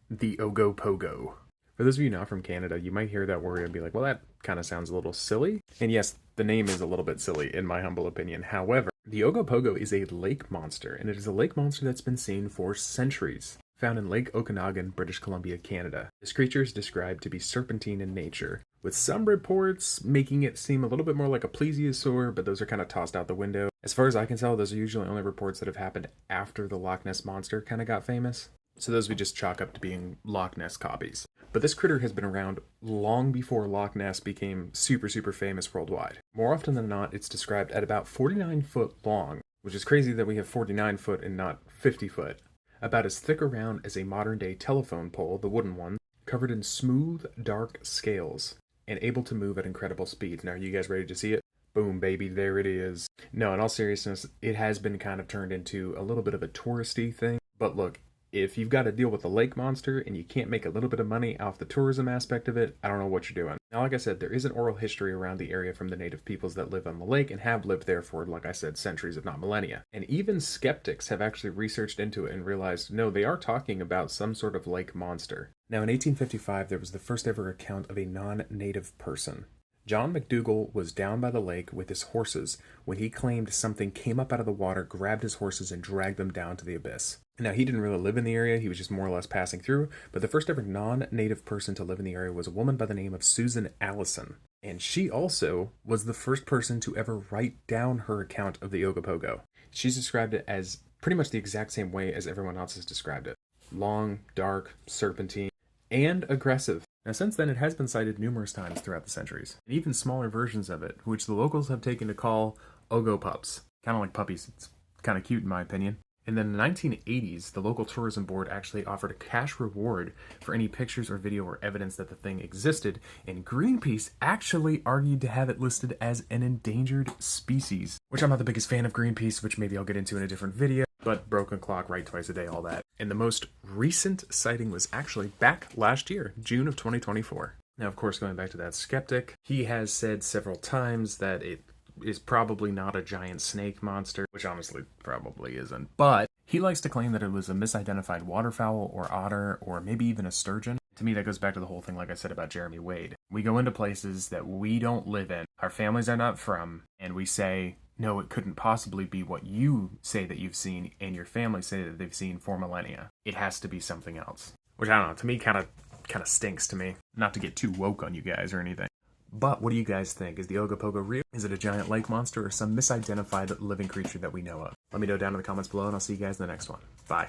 the Ogopogo. For those of you not from Canada, you might hear that word and be like, well, that kind of sounds a little silly. And yes, the name is a little bit silly, in my humble opinion. However, the Ogopogo is a lake monster, and it is a lake monster that's been seen for centuries. Found in Lake Okanagan, British Columbia, Canada. This creature is described to be serpentine in nature, with some reports making it seem a little bit more like a plesiosaur, but those are kind of tossed out the window. As far as I can tell, those are usually only reports that have happened after the Loch Ness Monster kind of got famous. So those we just chalk up to being Loch Ness copies. But this critter has been around long before Loch Ness became super famous worldwide. More often than not, it's described at about 49 foot long, which is crazy that we have 49 foot and not 50 foot. About as thick around as a modern day telephone pole, the wooden one, covered in smooth, dark scales, and able to move at incredible speeds. Now, are you guys ready to see it? Boom, baby, there it is. No, in all seriousness, it has been kind of turned into a little bit of a touristy thing. But look, if you've got to deal with a lake monster and you can't make a little bit of money off the tourism aspect of it, I don't know what you're doing. Now, like I said, there is an oral history around the area from the native peoples that live on the lake and have lived there for, like I said, centuries, if not millennia. And even skeptics have actually researched into it and realized, no, they are talking about some sort of lake monster. Now, in 1855, there was the first ever account of a non-native person. John McDougall was down by the lake with his horses when he claimed something came up out of the water, grabbed his horses, and dragged them down to the abyss. Now, he didn't really live in the area, he was just more or less passing through, but the first ever non-native person to live in the area was a woman by the name of Susan Allison. And she also was the first person to ever write down her account of the Ogopogo. She's described it as pretty much the exact same way as everyone else has described it. Long, dark, serpentine, and aggressive. Now, since then, it has been cited numerous times throughout the centuries, and even smaller versions of it, which the locals have taken to call Ogopups. Kind of like puppies. It's kind of cute in my opinion. And then in the 1980s, the local tourism board actually offered a cash reward for any pictures or video or evidence that the thing existed, and Greenpeace actually argued to have it listed as an endangered species. Which I'm not the biggest fan of Greenpeace, which maybe I'll get into in a different video, but broken clock, right twice a day, all that. And the most recent sighting was actually back last year, June of 2024. Now, of course, going back to that skeptic, he has said several times that it is probably not a giant snake monster, which honestly probably isn't, but he likes to claim that it was a misidentified waterfowl or otter or maybe even a sturgeon. To me, that goes back to the whole thing like I said about Jeremy Wade. We go into places that we don't live in, our families are not from, and we say, no, it couldn't possibly be what you say that you've seen and your family say that they've seen for millennia. It has to be something else. Which, I don't know, to me kind of stinks to me. Not to get too woke on you guys or anything. But what do you guys think? Is the Ogopogo real? Is it a giant lake monster or some misidentified living creature that we know of? Let me know down in the comments below, and I'll see you guys in the next one. Bye.